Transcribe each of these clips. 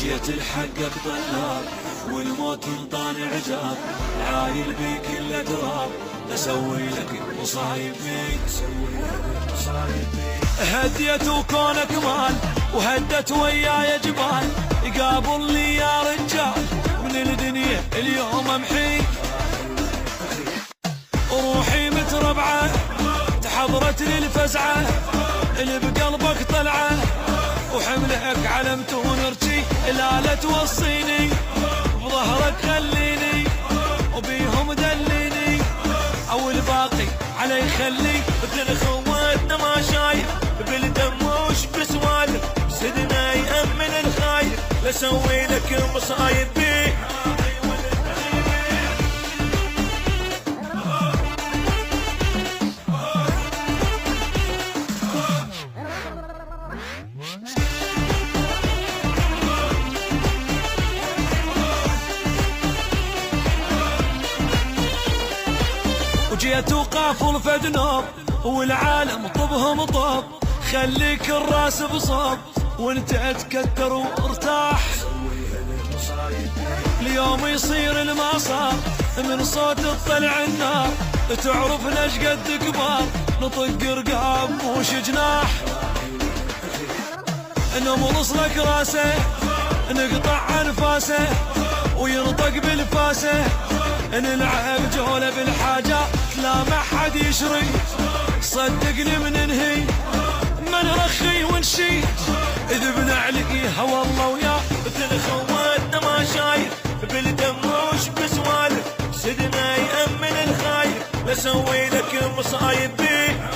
جيت الحقك طلاب والموت انطاني عجاب، عايل بيك الا تراب، اسوي لك مصايب بيك، هديت وكونك مال وهدت وياي جبال، يقابل لي يا رجال من الدنيا اليوم امحي، روحي متربعه تحضرت لي الفزعه اللي بقلبك طلعه، وحملك علمت ونرجي لا توصيني، بظهرك خليني وبيهم دليني، او الباقي علي خلي، مثل خواتنا ما شايف بالدم وش بسوالف، سدنا يأمن الخايف لسوي لك مصايب بيه. وجيت وقافل فدنوب والعالم طبهم طب، خليك الراس بصوب وانت اتكدر وارتاح، اليوم يصير المصاب من صوت تطلع النار، تعرف ليش قد كبار نطق رقاب وش جناح، نملص لك راسه نقطع انفاسه وينطق بالفاسه، نلعب جولة بالحاجات لا ما حد يشري، صدقني من ننهي ما نرخي ونشي، اذ بنعلقيها والله ويا مثل خواتنا ما شايف بالدم وش بسوالف، سدنا يأمن الخايف لسوي لك مصايب بيه.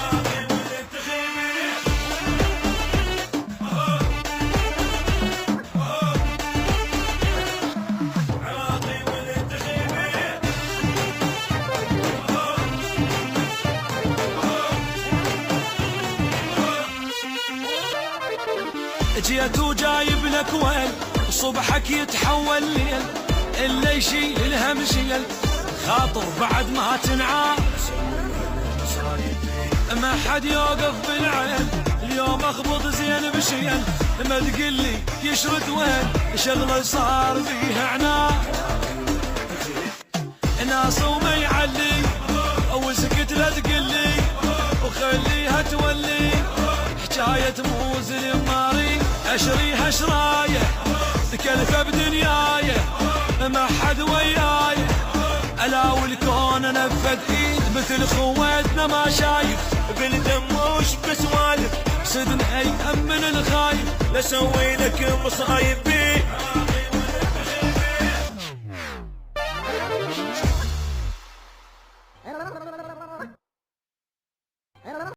جيت وجايب لك ويل صبحك يتحول ليل، اللي يشيل الهم شيل خاطر بعد ما تنعاد، ما حد يوقف بالعين اليوم اخبط زين بشيل، ما تقلي يشرد وين شغله صار فيه عناد، ناس وما يعلي او سكت لا تقلي وخليها تولي، حكاية موز الماري اشريها شرايه تكلفه بدنيايه، ما حد وياي الا والكون نفذ ايد مثل خواتنا ما شايف بالدم وش بسوالف، سدنا يأمن الخايف لسوي لك مصايب.